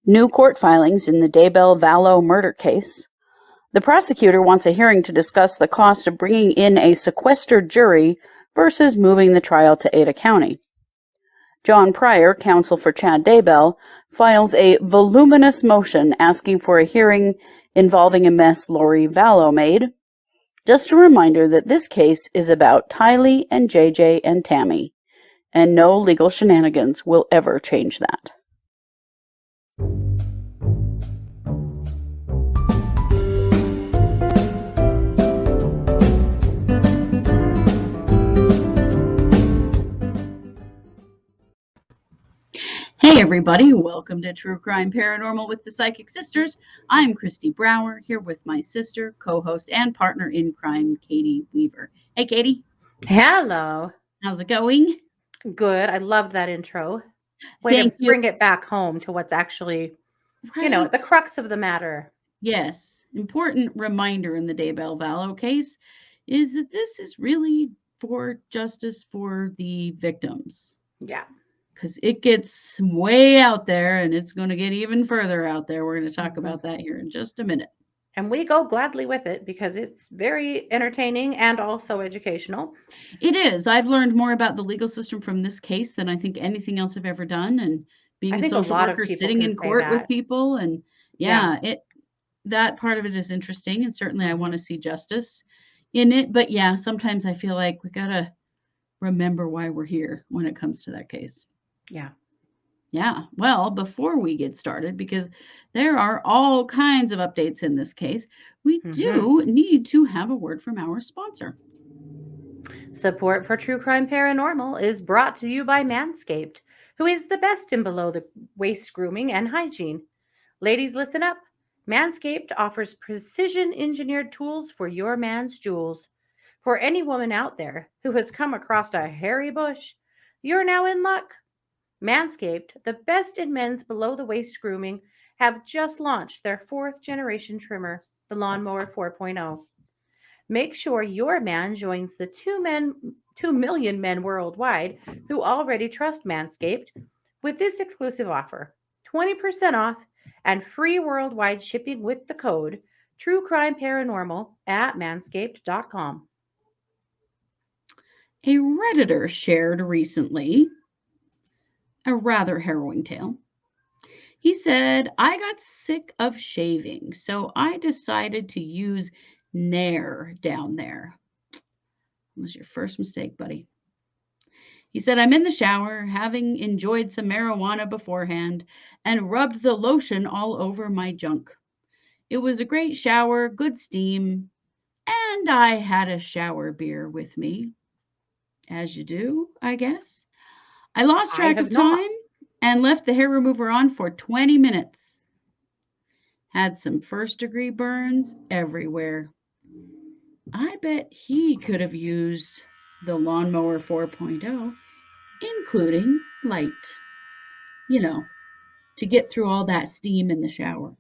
New court filings in the Daybell Vallow murder case. The prosecutor wants a hearing to discuss the cost of bringing in a sequestered jury versus moving the trial to Ada County. John Pryor, counsel for Chad Daybell, files a voluminous motion asking for a hearing involving a mess Lori Vallow made. Just a reminder that this case is about Tylee and JJ and Tammy, and no legal shenanigans will ever change that. Hey everybody, welcome to True Crime Paranormal with the Psychic Sisters. I'm Christy Brower, here with my sister, co-host, and partner in crime, Katie Weaver. Hey Katie. Hello. How's it going? Good. I loved that intro. Way Thank to you. bring it back home to what's actually, Right. the crux of the matter. Yes. Important reminder in the Daybell Vallow case is that this is really for justice for the victims. Yeah. Because it gets way out there and it's going to get even further out there. We're going to talk about that here in just a minute. And we go gladly with it because it's very entertaining and also educational. It is. I've learned more about the legal system from this case than I think anything else I've ever done. And being a social worker, sitting in court with people, and that part of it is interesting. And certainly I want to see justice in it. But yeah, sometimes I feel like we got to remember why we're here when it comes to that case. Yeah. Yeah. Well, before we get started, because there are all kinds of updates in this case, we do need to have a word from our sponsor. Support for True Crime Paranormal is brought to you by Manscaped, who is the best in below the waist grooming and hygiene. Ladies, listen up. Manscaped offers precision engineered tools for your man's jewels. For any woman out there who has come across a hairy bush, you're now in luck. Manscaped, the best in men's below-the-waist grooming, have just launched their 4th generation trimmer, the Lawnmower 4.0. Make sure your man joins the 2 million men worldwide who already trust Manscaped with this exclusive offer, 20% off and free worldwide shipping with the code TrueCrimeParanormal at manscaped.com. A Redditor shared recently a rather harrowing tale. He said, I got sick of shaving, so I decided to use Nair down there. That was your first mistake, buddy. He said, I'm in the shower, having enjoyed some marijuana beforehand, and rubbed the lotion all over my junk. It was a great shower, good steam, and I had a shower beer with me. As you do, I guess. I lost track of time and left the hair remover on for 20 minutes. Had some first-degree burns everywhere. I bet he could have used the Lawnmower 4.0, including light, to get through all that steam in the shower.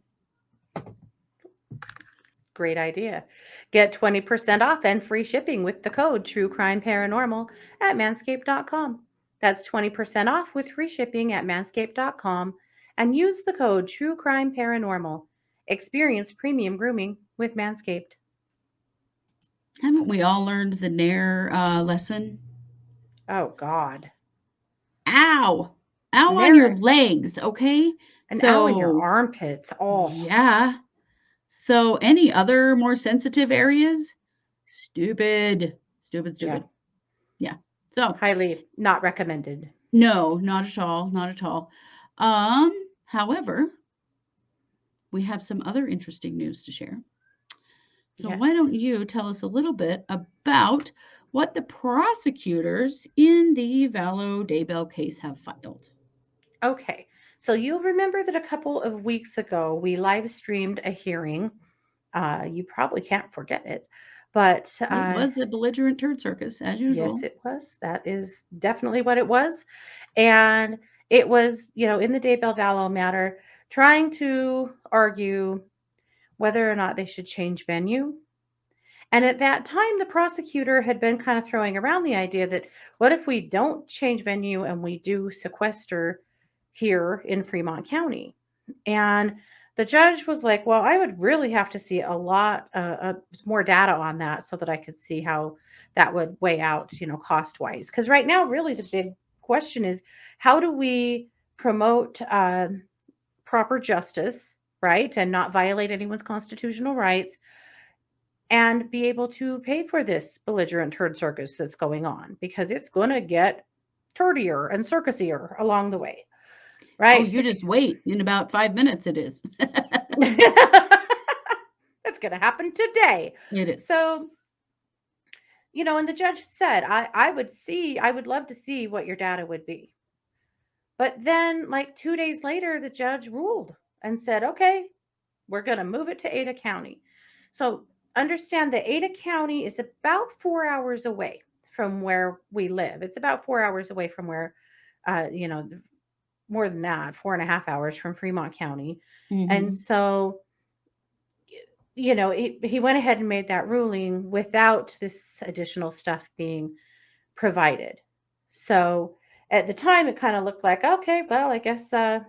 Great idea. Get 20% off and free shipping with the code TrueCrimeParanormal at manscaped.com. That's 20% off with free shipping at manscaped.com and use the code TrueCrimeParanormal. Experience premium grooming with Manscaped. Haven't we all learned the Nair lesson? Oh, God. Ow! Ow on your legs, okay? And ow in your armpits. Oh. Yeah. So any other more sensitive areas? Stupid. Yeah. So highly not recommended. No, not at all. Not at all. However, we have some other interesting news to share. So why don't you tell us a little bit about what the prosecutors in the Vallow Daybell case have filed? Okay. So you'll remember that a couple of weeks ago, we live streamed a hearing. You probably can't forget it, but it was a belligerent turd circus, as usual. Yes, it was. That is definitely what it was. And it was, in the Daybell Vallow matter, trying to argue whether or not they should change venue. And at that time, the prosecutor had been kind of throwing around the idea that what if we don't change venue and we do sequester here in Fremont County? And the judge was like, well, I would really have to see a lot more data on that so that I could see how that would weigh out, cost wise. Because right now, really, the big question is how do we promote proper justice, right? And not violate anyone's constitutional rights and be able to pay for this belligerent turd circus that's going on because it's going to get turdier and circusier along the way, Oh, right? you So just wait. In about 5 minutes, it is. it's going to happen today. It is. So, and the judge said, I would love to see what your data would be. But then, like 2 days later, the judge ruled and said, okay, we're going to move it to Ada County. So understand that Ada County is about 4 hours away from where we live. It's about 4 hours away from where, more than that, 4.5 hours from Fremont County. And Mhm. so, he went ahead and made that ruling without this additional stuff being provided. So at the time, it kind of looked like, okay, well, I guess, I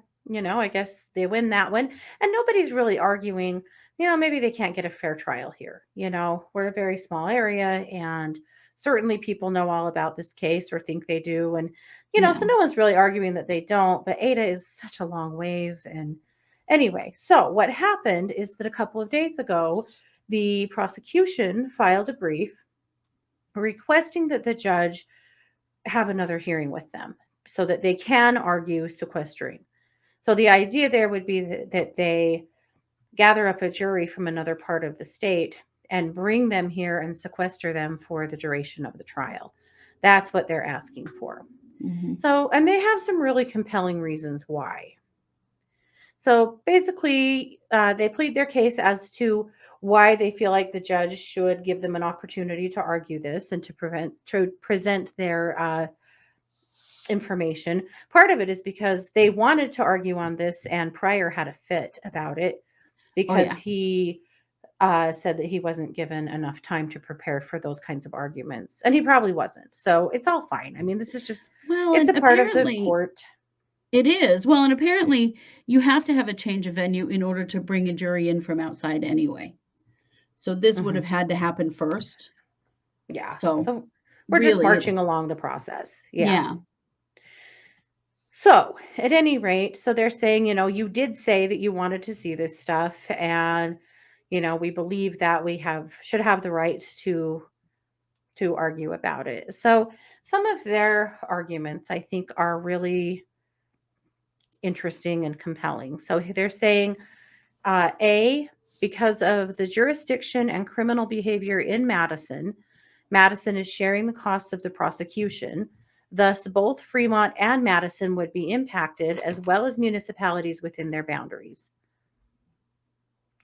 guess they win that one. And nobody's really arguing, maybe they can't get a fair trial here. We're a very small area and certainly people know all about this case or think they do. And, Yeah. so no one's really arguing that they don't, but Ada is such a long ways. And anyway, so what happened is that a couple of days ago, the prosecution filed a brief requesting that the judge have another hearing with them so that they can argue sequestering. So the idea there would be that they gather up a jury from another part of the state and bring them here and sequester them for the duration of the trial. That's what they're asking for. Mhm. So, and they have some really compelling reasons why. So basically, they plead their case as to why they feel like the judge should give them an opportunity to argue this and to present their information. Part of it is because they wanted to argue on this, and Pryor had a fit about it Oh, because yeah. he said that he wasn't given enough time to prepare for those kinds of arguments, and he probably wasn't. So it's all fine. I mean, this is just Well, it's and a part of the apparently court. it is. Well, and apparently you have to have a change of venue in order to bring a jury in from outside anyway. So this would Hmm. have had to happen first. Yeah. So So we're just really marching it's along the process. Yeah. yeah. So, at any rate, so they're saying, you did say that you wanted to see this stuff, and we believe that we should have the right to argue about it. So, some of their arguments I think are really interesting and compelling. So, they're saying, A, because of the jurisdiction and criminal behavior in Madison, Madison is sharing the costs of the prosecution. Thus, both Fremont and Madison would be impacted, as well as municipalities within their boundaries,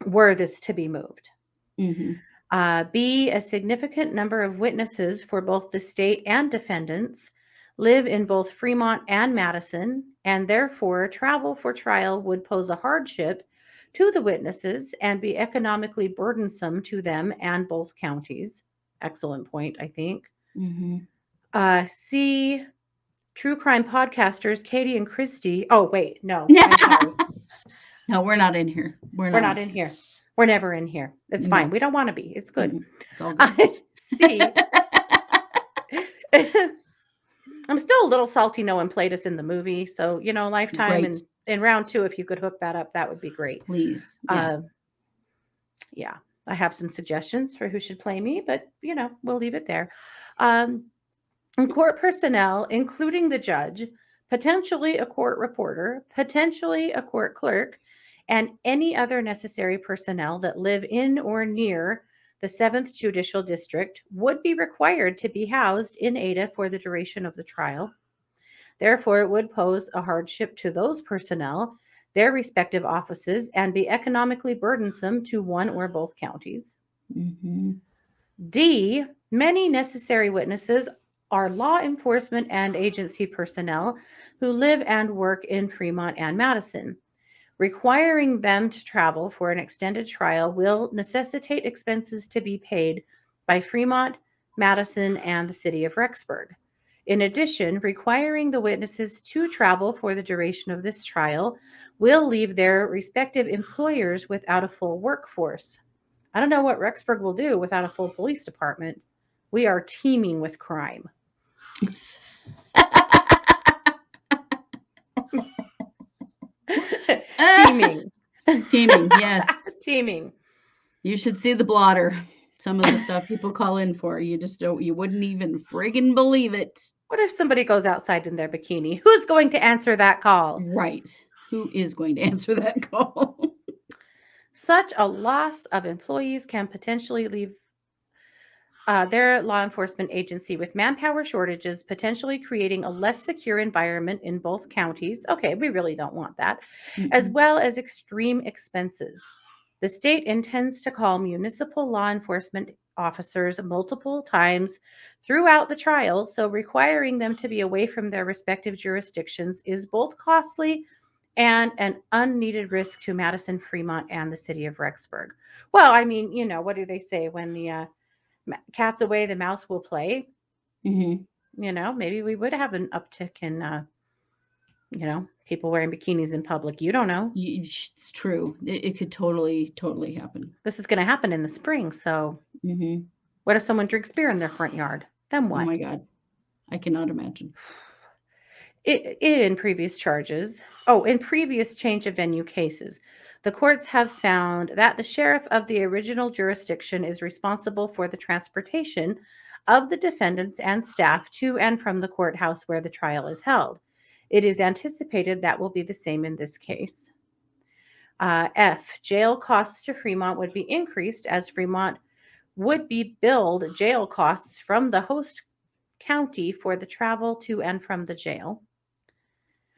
were this to be moved. Mhm. B, a significant number of witnesses for both the state and defendants live in both Fremont and Madison, and therefore travel for trial would pose a hardship to the witnesses and be economically burdensome to them and both counties. Excellent point, I think. Mhm. C, true crime podcasters Katie and Christy. Oh, wait, no, I'm sorry. No, we're not in here. We're We're not. not in here. We're never in here. It's fine. No. We don't want to be. It's good. Mm-mm. It's all good. C, I'm still a little salty no one played us in the movie. So, Lifetime Right. and in round two, if you could hook that up, that would be great. Please. Yeah. Uh, yeah, I have some suggestions for who should play me, but, we'll leave it there. And court personnel, including the judge, potentially a court reporter, potentially a court clerk, and any other necessary personnel that live in or near the 7th Judicial District would be required to be housed in Ada for the duration of the trial. Therefore, it would pose a hardship to those personnel, their respective offices, and be economically burdensome to one or both counties. Mhm. D, many necessary witnesses are law enforcement and agency personnel who live and work in Fremont and Madison. Requiring them to travel for an extended trial will necessitate expenses to be paid by Fremont, Madison, and the city of Rexburg. In addition, requiring the witnesses to travel for the duration of this trial will leave their respective employers without a full workforce. I don't know what Rexburg will do without a full police department. We are teeming with crime. Teeming. Teaming, yes. Teeming. You should see the blotter. Some of the stuff people call in for. You just don't, you wouldn't even friggin' believe it. What if somebody goes outside in their bikini? Who's going to answer that call? Right. Who is going to answer that call? Such a loss of employees can potentially leave their law enforcement agency with manpower shortages, potentially creating a less secure environment in both counties. Okay, we really don't want that, as well as extreme expenses. The state intends to call municipal law enforcement officers multiple times throughout the trial, so requiring them to be away from their respective jurisdictions is both costly and an unneeded risk to Madison, Fremont, and the city of Rexburg. Well, I mean, what do they say? When the cat's away, the mouse will play. Maybe we would have an uptick in, people wearing bikinis in public. You don't know. It's true. It could totally happen. This is going to happen in the spring. So what if someone drinks beer in their front yard? Then what? Oh my God. I cannot imagine. In previous change of venue cases, the courts have found that the sheriff of the original jurisdiction is responsible for the transportation of the defendants and staff to and from the courthouse where the trial is held. It is anticipated that will be the same in this case. Jail costs to Fremont would be increased as Fremont would be billed jail costs from the host county for the travel to and from the jail.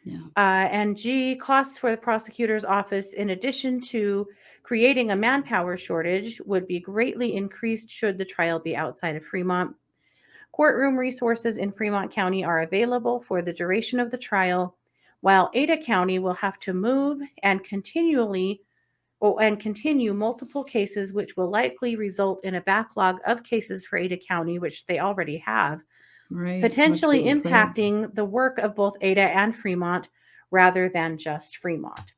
Yeah. And G, costs for the prosecutor's office, in addition to creating a manpower shortage, would be greatly increased should the trial be outside of Fremont. Courtroom resources in Fremont County are available for the duration of the trial, while Ada County will have to move and continue multiple cases, which will likely result in a backlog of cases for Ada County, which they already have. Right. Potentially impacting the work of both Ada and Fremont rather than just Fremont.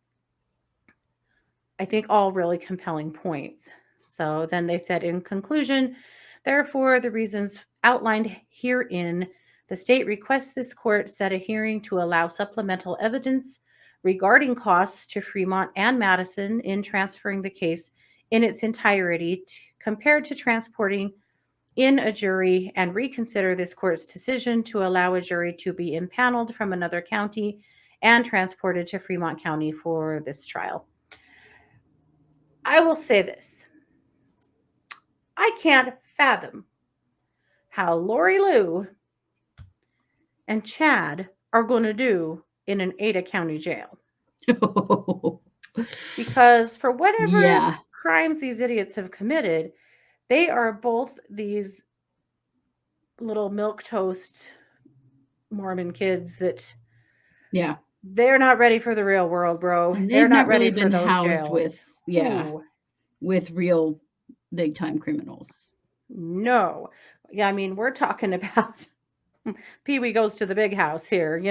I think all really compelling points. So then they said, in conclusion, therefore, the reasons outlined herein, the state requests this court set a hearing to allow supplemental evidence regarding costs to Fremont and Madison in transferring the case in its entirety compared to transporting in a jury, and reconsider this court's decision to allow a jury to be impaneled from another county and transported to Fremont County for this trial. I will say this. I can't fathom how Lori Lou and Chad are going to do in an Ada County jail. Because for whatever crimes these idiots have committed, they are both these little milquetoast Mormon kids that they're not ready for the real world, bro. And they're not really ready for those housed jails. with real big time criminals. No. Yeah, I mean, we're talking about Pee Wee Goes to the Big House here,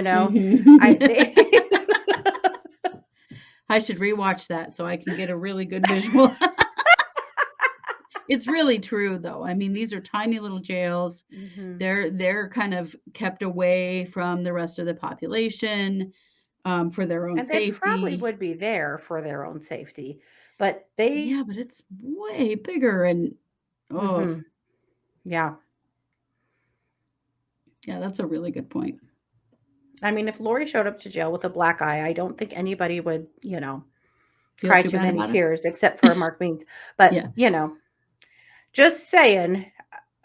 I should rewatch that so I can get a really good visual. It's really true, though. I mean, these are tiny little jails. They're kind of kept away from the rest of the population for their own safety. They probably would be there for their own safety, but but it's way bigger and yeah, that's a really good point. I mean, if Lori showed up to jail with a black eye, I don't think anybody would, cry too many tears except for Mark Means. But just saying,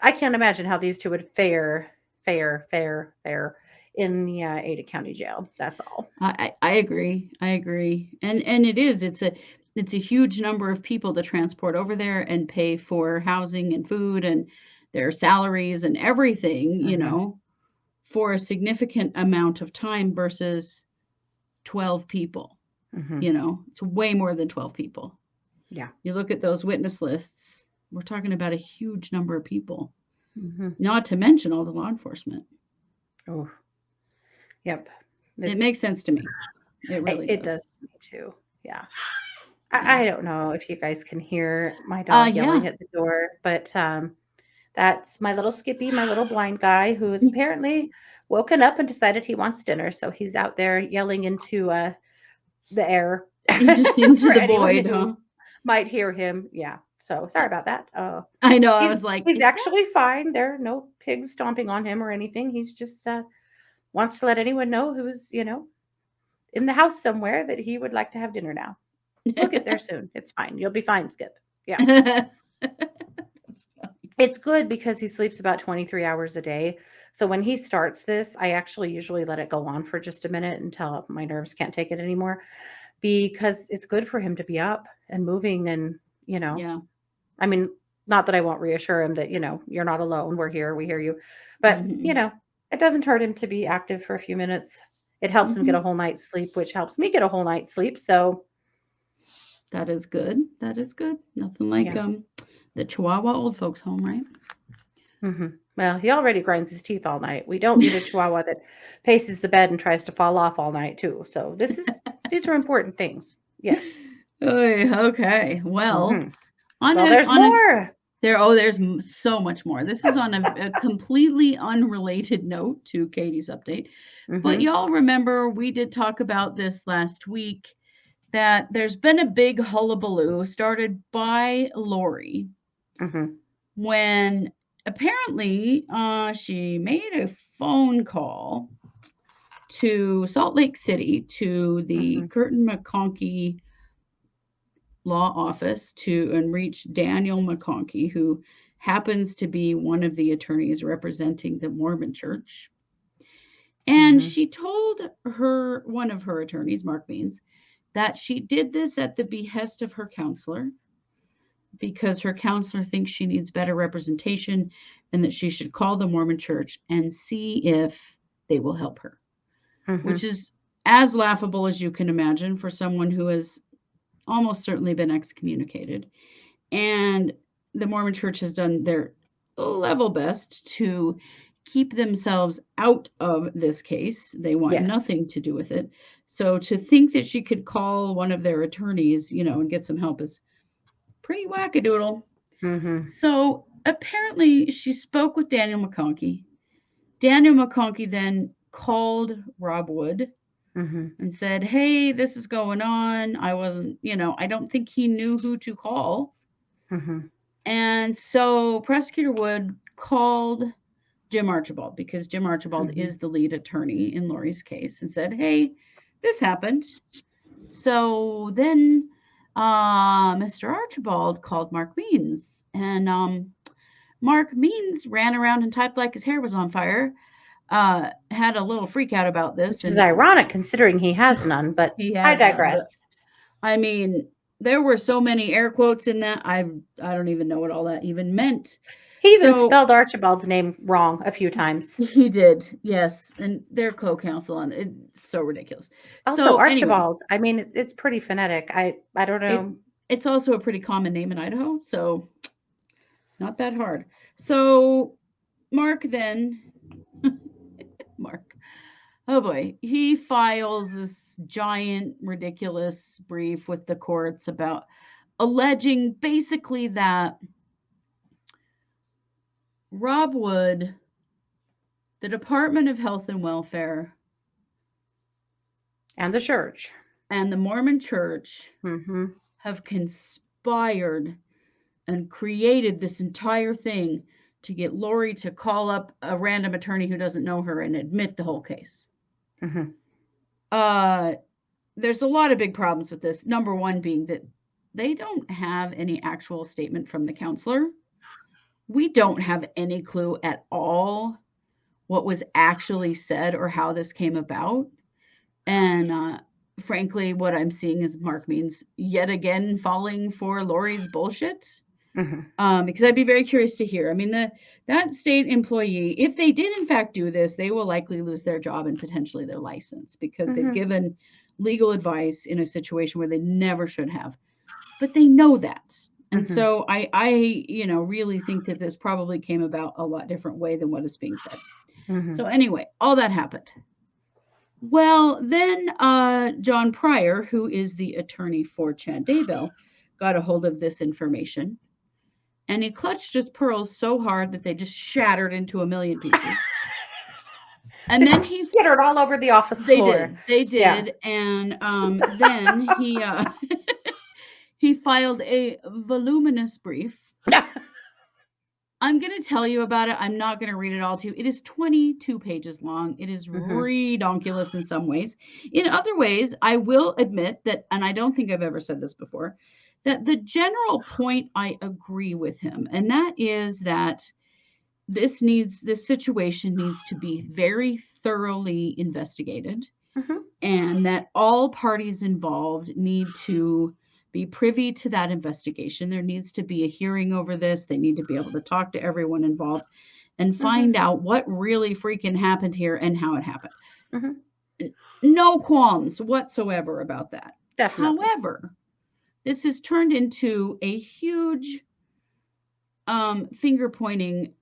I can't imagine how these two would fare in the Ada County jail. That's all. I agree. And it's a huge number of people to transport over there and pay for housing and food and their salaries and everything, for a significant amount of time versus 12 people. It's way more than 12 people. Yeah. You look at those witness lists. We're talking about a huge number of people, not to mention all the law enforcement. Oh, yep. It makes sense to me. It really It does. does to me too. Yeah. Yeah. I don't know if you guys can hear my dog Yeah. yelling at the door, but that's my little Skippy, my little blind guy, who is apparently woken up and decided he wants dinner. So he's out there yelling into the air Just into for the anyone void, who huh? might hear him. Yeah. So sorry about that. I know. I He's was like, he's is that? actually fine. There are no pigs stomping on him or anything. He's just wants to let anyone know who's in the house somewhere that he would like to have dinner now. We'll get there soon. It's fine. You'll be fine, Skip. Yeah. It's good because he sleeps about 23 hours a day. So when he starts this, I actually usually let it go on for just a minute until my nerves can't take it anymore because it's good for him to be up and moving and, Yeah. I mean, not that I won't reassure him that, you're not alone. We're here. We hear you. But, Hmm. it doesn't hurt him to be active for a few minutes. It helps him get a Hmm. whole night's sleep, which helps me get a whole night's sleep. So, That is good. That is good. Nothing like yeah. the Chihuahua old folks home, right? Well, he already grinds his teeth all night. We don't need a chihuahua that paces the bed and tries to fall off all night too. So these are important things. Yes. Oy, okay. Well, hmm on Well, a there's on a more. there's so much more. This is on a completely unrelated note to Katie's update. But hmm y'all remember we did talk about this last week that there's been a big hullabaloo started by Lori hmm when apparently she made a phone call to Salt Lake City to the hmm Curtin McConkie law office to and reach Daniel McConkie, who happens to be one of the attorneys representing the Mormon Church. And hmm she told one of her attorneys, Mark Means, that she did this at the behest of her counselor because her counselor thinks she needs better representation and that she should call the Mormon Church and see if they will help her, hmm which is as laughable as you can imagine for someone who has almost certainly been excommunicated. And the Mormon Church has done their level best to keep themselves out of this case. They want Yes. nothing to do with it. So to think that she could call one of their attorneys, and get some help is pretty wackadoodle. hmm So apparently she spoke with Daniel McConkie. Daniel McConkie then called Rob Wood hmm and said, "Hey, this is going on. I wasn't, I don't think he knew who to call." hmm And so Prosecutor Wood called Jim Archibald because Jim Archibald hmm is the lead attorney in Lori's case and said, "Hey, this happened." So then Mr. Archibald called Mark Means, and Mark Means ran around and typed like his hair was on fire. Had a little freak out about this, Which is and ironic considering he has none, but he I has none. But digress. I mean, there were so many air quotes in that. I don't even know what all that even meant. He even So spelled Archibald's name wrong a few times. he did, yes, and their co-counsel on it. It's so ridiculous. Also, So anyway, Archibald. I mean, it's pretty phonetic. I don't it know. it's also a pretty common name in Idaho, so not that hard. So Mark then Mark. Oh boy, he files this giant ridiculous brief with the courts about alleging basically that Rob Wood, the Department of Health and Welfare, And the church. and the Mormon Church hmm have conspired and created this entire thing to get Lori to call up a random attorney who doesn't know her and admit the whole case. hmm Uh, there's a lot of big problems with this. Number one being that they don't have any actual statement from the counselor. We don't have any clue at all what was actually said or how this came about. And frankly, what I'm seeing is Mark Means yet again falling for Lori's bullshit. hmm Because I'd be very curious to hear. I mean, that state employee, if they did in fact do this, they will likely lose their job and potentially their license because they've hmm given legal advice in a situation where they never should have. But they know that. And hmm so I really think that this probably came about a lot different way than what is being said. So anyway, all that happened. Well, then John Pryor, who is the attorney for Chad Daybell, got a hold of this information, and he clutched his pearls so hard that they just shattered into a million pieces. And then he scattered all over the office floor. They did, and then he he filed a voluminous brief. I'm going to tell you about it. I'm not going to read it all to you. It is 22 pages long. It is redonkulous in some ways. In other ways, I will admit that, and I don't think I've ever said this before, that the general point I agree with him, and that is that this situation needs to be very thoroughly investigated, and that all parties involved need to be privy to that investigation. There needs to be a hearing over this. They need to be able to talk to everyone involved and find out what really freaking happened here and how it happened. No qualms whatsoever about that. Definitely. However, this has turned into a huge finger-pointing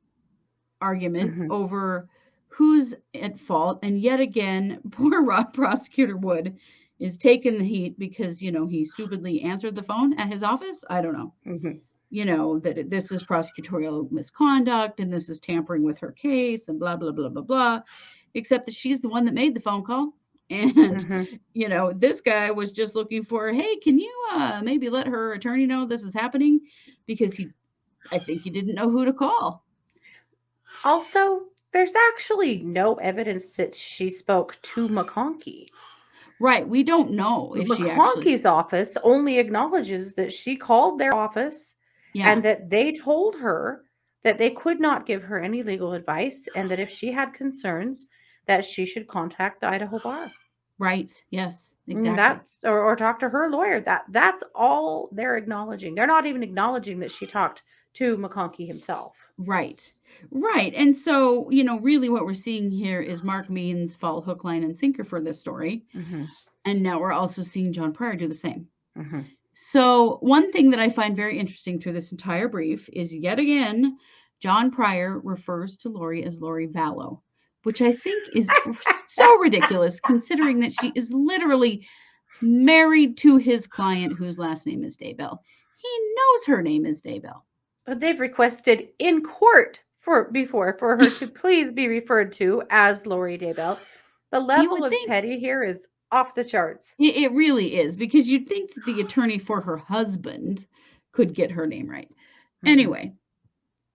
argument over who's at fault. And yet again, poor Prosecutor Wood is taking the heat because, he stupidly answered the phone at his office. I don't know. That this is prosecutorial misconduct and this is tampering with her case and blah, blah, blah, blah, blah, except that she's the one that made the phone call. And, this guy was just looking for, hey, can you maybe let her attorney know this is happening? Because I think he didn't know who to call. Also, there's actually no evidence that she spoke to McConkey. Right. We don't know if McConkey's office only acknowledges that she called their office and that they told her that they could not give her any legal advice and that if she had concerns that she should contact the Idaho Bar. Right. Yes, exactly. Or talk to her lawyer. That's all they're acknowledging. They're not even acknowledging that she talked to McConkey himself. Right. Right. And so, really what we're seeing here is Mark Means fall hook, line, and sinker for this story. And now we're also seeing John Pryor do the same. So one thing that I find very interesting through this entire brief is yet again, John Pryor refers to Lori as Lori Vallow, which I think is so ridiculous considering that she is literally married to his client whose last name is Daybell. He knows her name is Daybell. But they've requested in court for her to please be referred to as Lori Daybell. The level of petty here is off the charts. It really is, because you'd think that the attorney for her husband could get her name right. Anyway,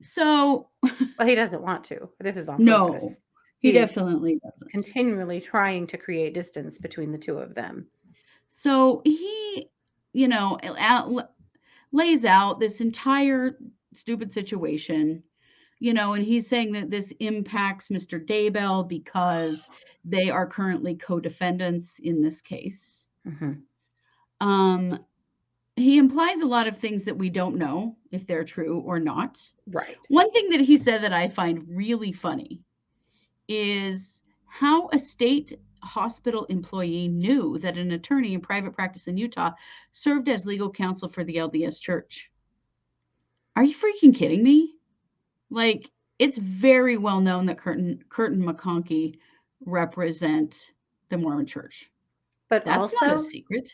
so... Well, he doesn't want to. This is on purpose. No, he definitely doesn't. Continually trying to create distance between the two of them. So he, lays out this entire stupid situation, and he's saying that this impacts Mr. Daybell because they are currently co-defendants in this case. He implies a lot of things that we don't know if they're true or not. Right. One thing that he said that I find really funny is how a state hospital employee knew that an attorney in private practice in Utah served as legal counsel for the LDS Church. Are you freaking kidding me? Like, it's very well known that Curtin McConkey represent the Mormon Church. But that's also, not a secret.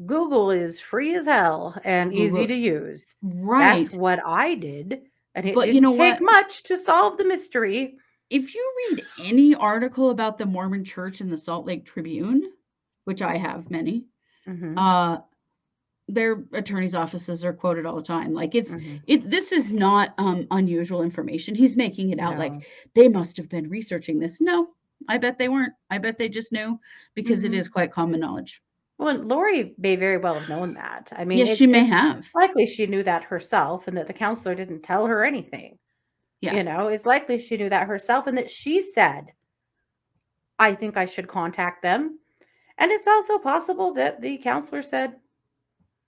Google is free as hell and easy to use. Right. That's what I did. And it didn't take much to solve the mystery. If you read any article about the Mormon Church in the Salt Lake Tribune, which I have many, their attorneys' offices are quoted all the time. Like this is not unusual information. He's making it out like they must have been researching this. No, I bet they weren't. I bet they just knew because it is quite common knowledge. Well, Lori may very well have known that. I mean, yes, she may have. Likely she knew that herself and that the counselor didn't tell her anything. Yeah. It's likely she knew that herself and that she said, I think I should contact them. And it's also possible that the counselor said,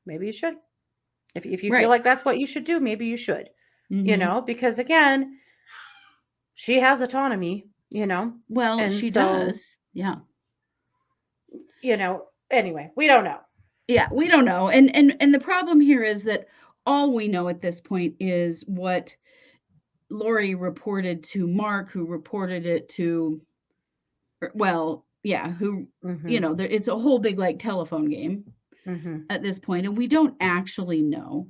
maybe you should. If you feel like that's what you should do, maybe you should. Because again, she has autonomy, Well, and she does. Yeah. Anyway, we don't know. Yeah, we don't know. And the problem here is that all we know at this point is what Lori reported to Mark, who reported it to, well, yeah, who, Mm-hmm. it's a whole big like telephone game Mm-hmm. at this point, and we don't actually know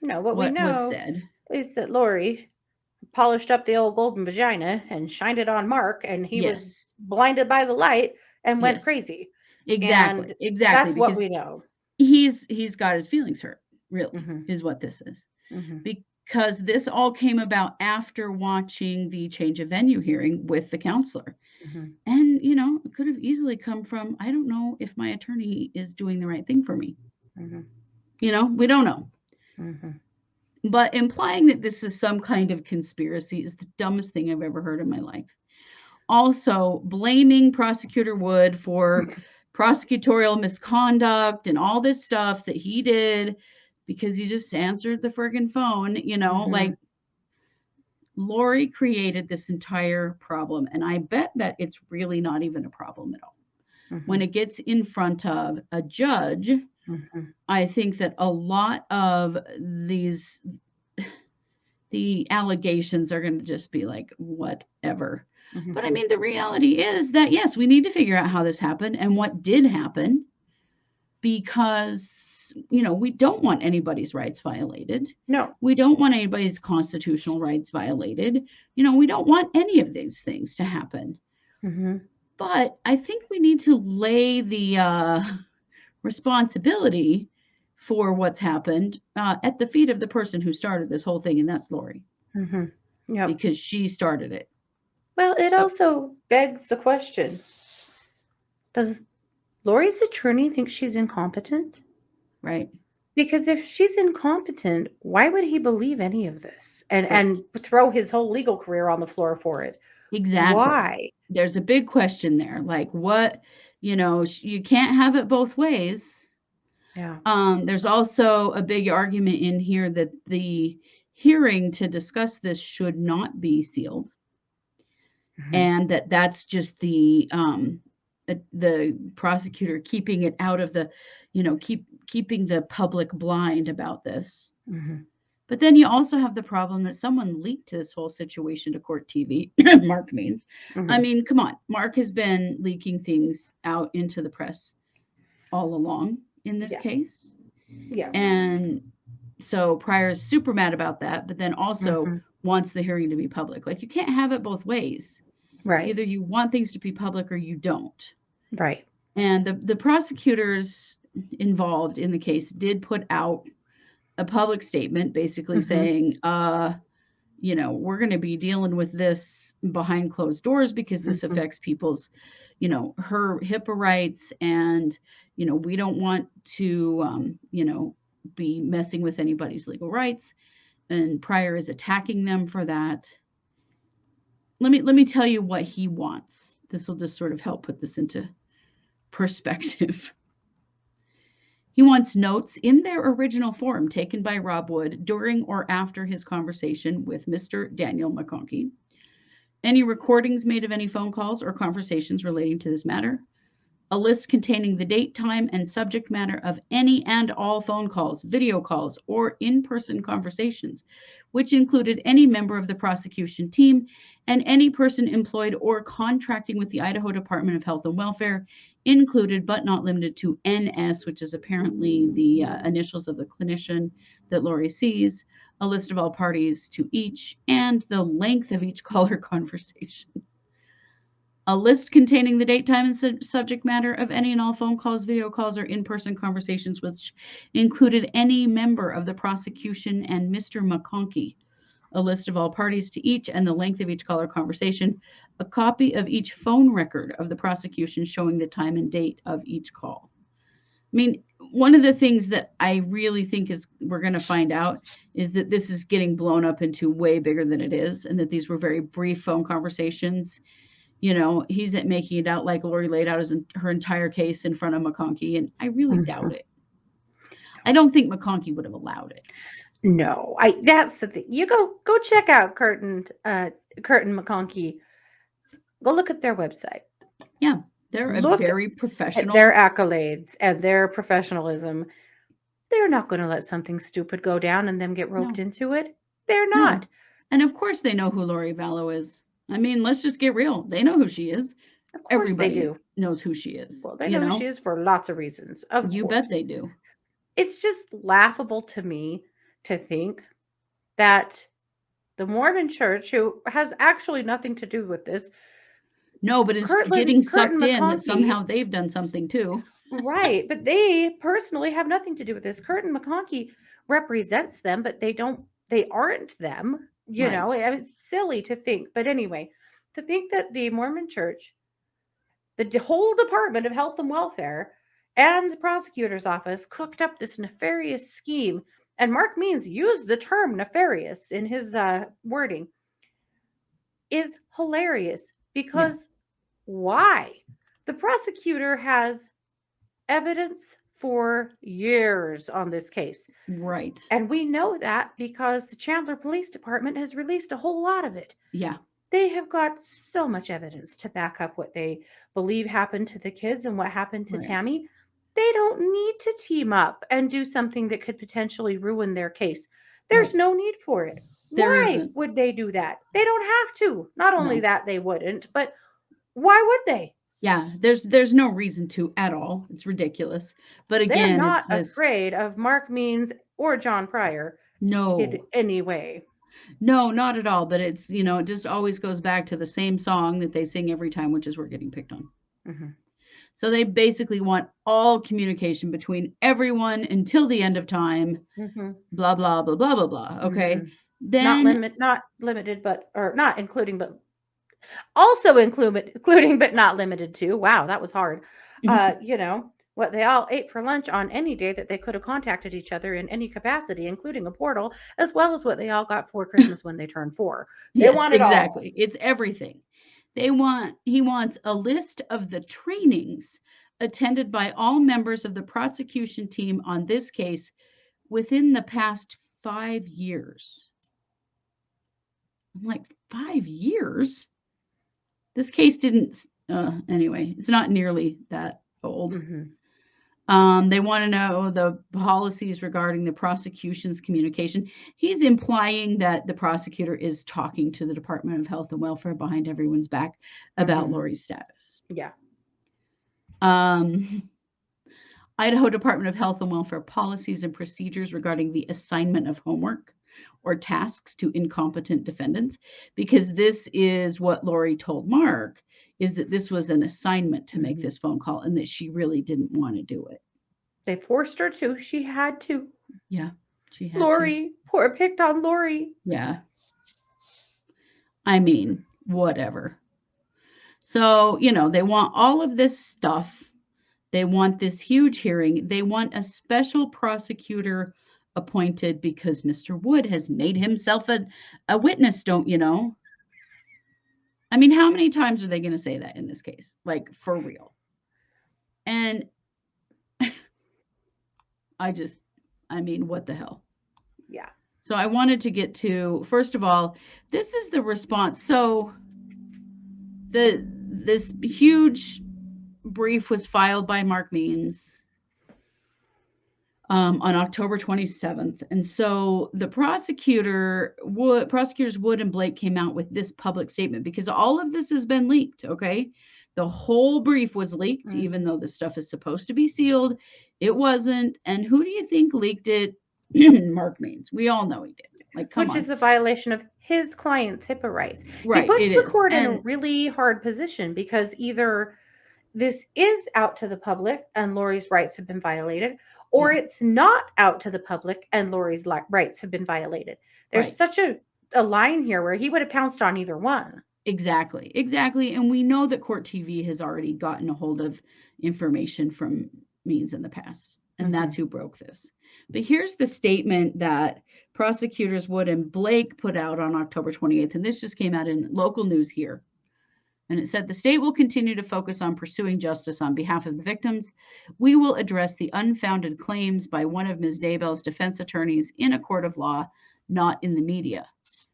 No, what we what was know said. is that Lori polished up the old golden vagina and shined it on Mark, and he was Yes. blinded by the light and went Yes. crazy. Exactly. And Exactly. that's what Because we know. he's got his feelings hurt, really, Mm-hmm. is what this is. Mm-hmm. Because this all came about after watching the change of venue hearing with the counselor. Mm-hmm. And, it could have easily come from, I don't know if my attorney is doing the right thing for me. Mm-hmm. We don't know. Mm-hmm. But implying that this is some kind of conspiracy is the dumbest thing I've ever heard in my life. Also, blaming Prosecutor Wood for prosecutorial misconduct and all this stuff that he did because he just answered the friggin' phone, like Lori created this entire problem. And I bet that it's really not even a problem at all. Mm-hmm. When it gets in front of a judge, Mm-hmm. I think that a lot of the allegations are going to just be like, whatever. Mm-hmm. But I mean, the reality is that, yes, we need to figure out how this happened and what did happen because, we don't want anybody's rights violated. No. We don't want anybody's constitutional rights violated. We don't want any of these things to happen. Mm-hmm. But I think we need to lay the responsibility for what's happened at the feet of the person who started this whole thing, and that's Lori. Mm-hmm. Yep. Because she started it. Well, it also begs the question, does Lori's attorney think she's incompetent? Right. Because if she's incompetent, why would he believe any of this and Right. throw his whole legal career on the floor for it? Exactly. Why? There's a big question there. Like what, you can't have it both ways. Yeah. There's also a big argument in here that the hearing to discuss this should not be sealed. Mm-hmm. And that's just the prosecutor keeping it out of the, keeping the public blind about this. Mm-hmm. But then you also have the problem that someone leaked this whole situation to court TV. Mark means. Mm-hmm. I mean, come on. Mark has been leaking things out into the press all along in this case. Yeah. And so Pryor is super mad about that, but then also wants the hearing to be public. Like you can't have it both ways. Right. Either you want things to be public or you don't. Right. And the prosecutors involved in the case did put out a public statement basically saying, we're going to be dealing with this behind closed doors because this affects people's, her HIPAA rights. And, we don't want to, be messing with anybody's legal rights. And Pryor is attacking them for that. Let me tell you what he wants. This will just sort of help put this into perspective. He wants notes in their original form taken by Rob Wood during or after his conversation with Mr. Daniel McConkey. Any recordings made of any phone calls or conversations relating to this matter. A list containing the date, time, and subject matter of any and all phone calls, video calls, or in-person conversations, which included any member of the prosecution team and any person employed or contracting with the Idaho Department of Health and Welfare, included but not limited to NS, which is apparently the initials of the clinician that Lori sees, a list of all parties to each, and the length of each call or conversation. A list containing the date, time, and subject matter of any and all phone calls, video calls, or in-person conversations, which included any member of the prosecution and Mr. McConkey. A list of all parties to each and the length of each call or conversation. A copy of each phone record of the prosecution showing the time and date of each call. I mean, one of the things that I really think is we're going to find out is that this is getting blown up into way bigger than it is, and that these were very brief phone conversations. He's making it out like Lori laid out her entire case in front of McConkey, and I really doubt it. I don't think McConkey would have allowed it. No, that's the thing. You go check out Curtin McConkey. Go look at their website. Yeah, they're very professional. At their accolades and their professionalism. They're not going to let something stupid go down and them get roped into it. They're not. And of course they know who Lori Vallow is. I mean, let's just get real. They know who she is. Of course they Everybody do. knows who she is, Well, they know who she is for lots of reasons. Of You bet course. they do. It's just laughable to me to think that the Mormon church, who has actually nothing to do with this, No, but it's Curtin getting sucked in that McConkie, somehow they've done something too. right, but they personally have nothing to do with this. Curtin McConkie represents them, but they aren't them. You know, Right. it's silly to think. But anyway, to think that the Mormon church, the whole Department of Health and Welfare, and the prosecutor's office cooked up this nefarious scheme. And Mark Means used the term nefarious in his wording, is hilarious because why? The prosecutor has evidence for years on this case. Right. And we know that because the Chandler Police Department has released a whole lot of it. Yeah. They have got so much evidence to back up what they believe happened to the kids and what happened to Right. Tammy. They don't need to team up and do something that could potentially ruin their case. There's Right. no need for it. There Why isn't. would they do that? They don't have to. Not only No. that they wouldn't, but why would they? Yeah, there's no reason to at all. It's ridiculous. But They're again, it's not this afraid of Mark Means or John Pryor in no. any way. No, not at all. But it's, it just always goes back to the same song that they sing every time, which is we're getting picked on. Mm-hmm. So they basically want all communication between everyone until the end of time. Mm-hmm. Blah blah blah blah blah blah. Okay. Mm-hmm. Then Not limited, but or not including, but also including, but not limited to. Wow, that was hard. You know what they all ate for lunch on any day that they could have contacted each other in any capacity, including a portal, as well as what they all got for Christmas when they turned 4. They yes, want it exactly. all. It's everything. He wants a list of the trainings attended by all members of the prosecution team on this case within the past 5 years. I'm like, 5 years? This case didn't, anyway, it's not nearly that old. Mm-hmm. They want to know the policies regarding the prosecution's communication. He's implying that the prosecutor is talking to the Department of Health and Welfare behind everyone's back about Lori's status. Yeah. Idaho Department of Health and Welfare policies and procedures regarding the assignment of homework or tasks to incompetent defendants, because this is what Lori told Mark, is that this was an assignment to make this phone call and that she really didn't want to do it. They forced her to. She had to. Yeah, she had Lori, poor picked on Lori. Yeah. I mean, whatever. So, they want all of this stuff. They want this huge hearing. They want a special prosecutor appointed because Mr. Wood has made himself a witness, don't you know? I mean, how many times are they going to say that in this case? Like, for real. And what the hell? Yeah. So I wanted to get to, first of all, this is the response. So this huge brief was filed by Mark Means on October 27th. And so the prosecutors Wood and Blake came out with this public statement because all of this has been leaked, okay? The whole brief was leaked, even though the stuff is supposed to be sealed. It wasn't. And who do you think leaked it? Mark Means. We all know he did. Like, come on. Which is a violation of his client's HIPAA rights. Right, He puts it the is. court in a really hard position because either this is out to the public and Lori's rights have been violated, or it's not out to the public and Lori's rights have been violated. There's such a line here where he would have pounced on either one. Exactly. And we know that Court TV has already gotten a hold of information from Means in the past, and that's who broke this. But here's the statement that prosecutors Wood and Blake put out on October 28th, and this just came out in local news here. And it said, the state will continue to focus on pursuing justice on behalf of the victims. We will address the unfounded claims by one of Ms. Daybell's defense attorneys in a court of law, not in the media.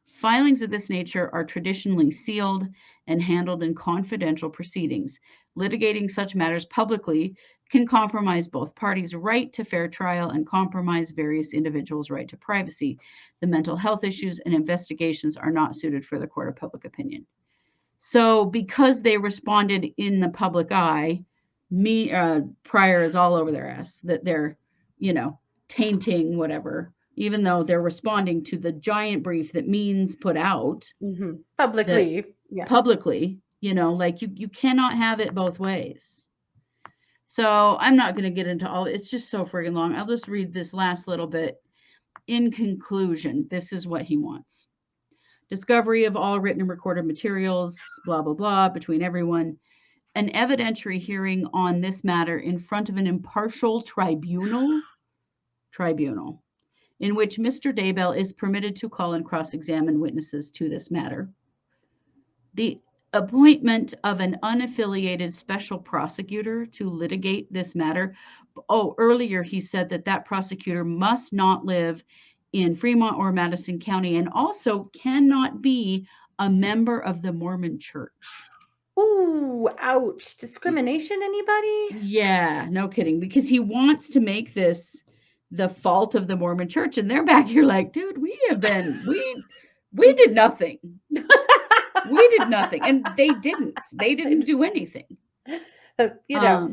Filings of this nature are traditionally sealed and handled in confidential proceedings. Litigating such matters publicly can compromise both parties' right to fair trial and compromise various individuals' right to privacy. The mental health issues and investigations are not suited for the court of public opinion. So because they responded in the public eye, Pryor is all over their ass that they're, tainting whatever, even though they're responding to the giant brief that Means put out publicly. Publicly, like you cannot have it both ways. So I'm not going to get into all. It's just so friggin' long. I'll just read this last little bit. In conclusion, this is what he wants. Discovery of all written and recorded materials, blah, blah, blah, between everyone. An evidentiary hearing on this matter in front of an impartial tribunal, in which Mr. Daybell is permitted to call and cross-examine witnesses to this matter. The appointment of an unaffiliated special prosecutor to litigate this matter. Oh, earlier he said that prosecutor must not live in Fremont or Madison County and also cannot be a member of the Mormon Church. Ooh, ouch. Discrimination, anybody? Yeah, no kidding. Because he wants to make this the fault of the Mormon Church. And they're back here like, dude, we did nothing. We did nothing. And they didn't do anything. Yeah,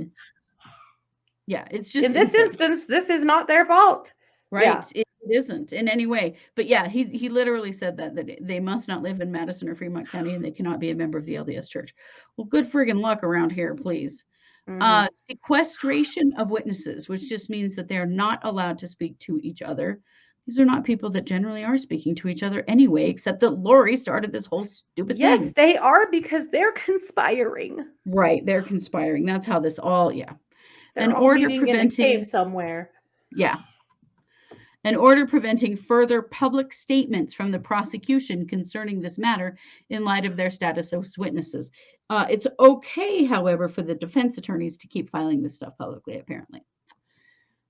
it's just in this instance, this is not their fault. Right. Yeah. It isn't in any way. But yeah, he literally said that they must not live in Madison or Fremont County and they cannot be a member of the LDS Church. Well, good friggin' luck around here, please. Sequestration of witnesses, which just means that they're not allowed to speak to each other. These are not people that generally are speaking to each other anyway, except that Lori started this whole stupid thing. Yes, they are, because they're conspiring. Right, they're conspiring. That's how this all, yeah. They're all meeting in a cave somewhere. Yeah. An order preventing further public statements from the prosecution concerning this matter in light of their status as witnesses. It's okay, however, for the defense attorneys to keep filing this stuff publicly, apparently.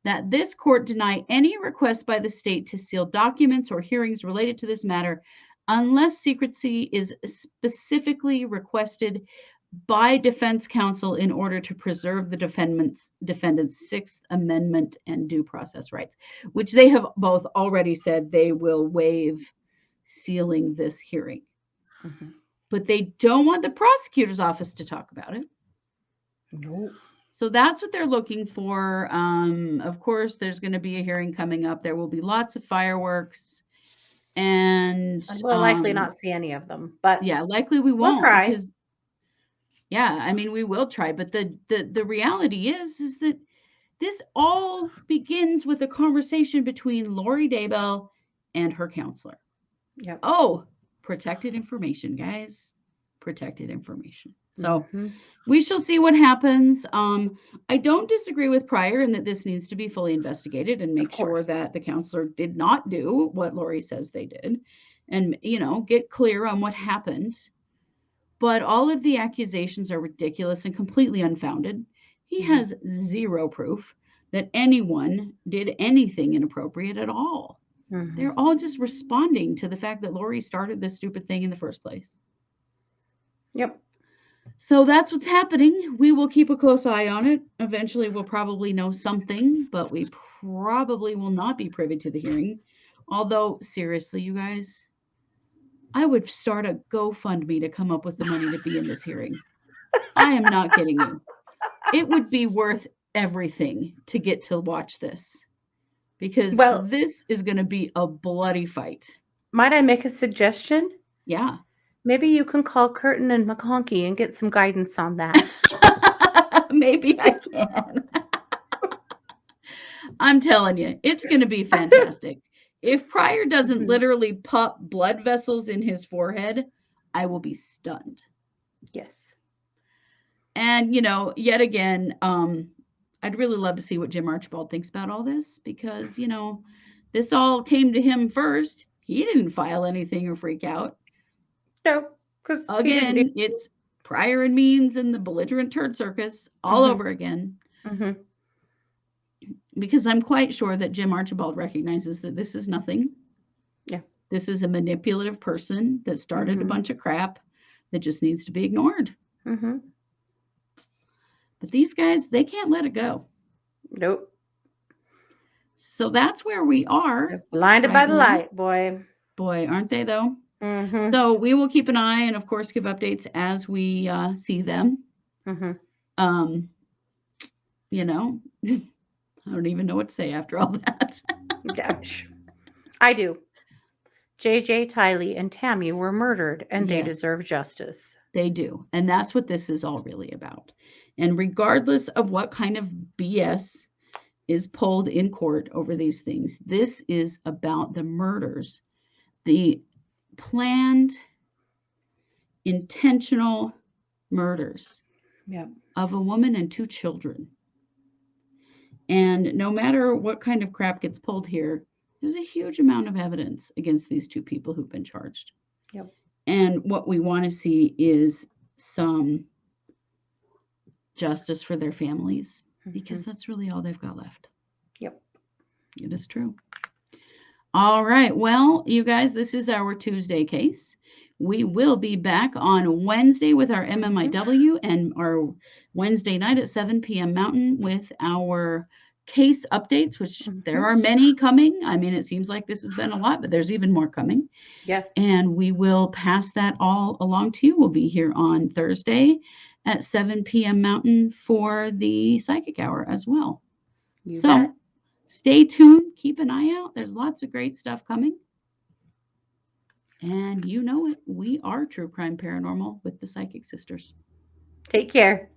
That this court deny any request by the state to seal documents or hearings related to this matter unless secrecy is specifically requested by defense counsel in order to preserve the defendant's Sixth Amendment and due process rights, which they have both already said they will waive sealing this hearing. But they don't want the prosecutor's office to talk about it. No. So that's what they're looking for. Of course, there's going to be a hearing coming up. There will be lots of fireworks. And we'll likely not see any of them. But yeah, likely we won't. We'll try. Because, yeah, I mean, we will try. But the reality is that this all begins with a conversation between Lori Daybell and her counselor. Yep. Oh, protected information, guys. Protected information. So we shall see what happens. I don't disagree with Pryor in that this needs to be fully investigated and make sure that the counselor did not do what Lori says they did and, get clear on what happened. But all of the accusations are ridiculous and completely unfounded. He has zero proof that anyone did anything inappropriate at all. They're all just responding to the fact that Lori started this stupid thing in the first place. Yep. So that's what's happening. We will keep a close eye on it. Eventually, we'll probably know something, but we probably will not be privy to the hearing. Although, seriously, you guys, I would start a GoFundMe to come up with the money to be in this hearing. I am not kidding you. It would be worth everything to get to watch this. Because this is going to be a bloody fight. Might I make a suggestion? Yeah. Maybe you can call Curtin and McConkey and get some guidance on that. Maybe I can. I'm telling you, it's going to be fantastic. If Pryor doesn't literally pop blood vessels in his forehead, I will be stunned. Yes. And, yet again, I'd really love to see what Jim Archibald thinks about all this because, this all came to him first. He didn't file anything or freak out. No, because again, it's Pryor and Means and the belligerent turd circus all over again. Because I'm quite sure that Jim Archibald recognizes that this is nothing. Yeah. This is a manipulative person that started a bunch of crap that just needs to be ignored. But these guys, they can't let it go. Nope. So that's where we are. They're blinded by the light, boy. Boy, aren't they though? Mm-hmm. So we will keep an eye and, of course, give updates as we see them. Mm-hmm. You know, I don't even know what to say after all that. I do. JJ, Tylee, and Tammy were murdered, and they Yes. deserve justice. They do. And that's what this is all really about. And regardless of what kind of BS is pulled in court over these things, this is about the murders, the planned, intentional murders Yep. of a woman and 2 children. And no matter what kind of crap gets pulled here, there's a huge amount of evidence against these 2 people who've been charged. Yep. And what we want to see is some justice for their families, because that's really all they've got left. Yep. It is true. All right. Well, you guys, this is our Tuesday case. We will be back on Wednesday with our MMIW and our Wednesday night at 7 p.m. Mountain with our case updates, which there are many coming. I mean, it seems like this has been a lot, but there's even more coming. Yes. And we will pass that all along to you. We'll be here on Thursday at 7 p.m. Mountain for the Psychic Hour as well. You so bet. Stay tuned. Keep an eye out. There's lots of great stuff coming. And you know it. We are True Crime Paranormal with the Psychic Sisters. Take care.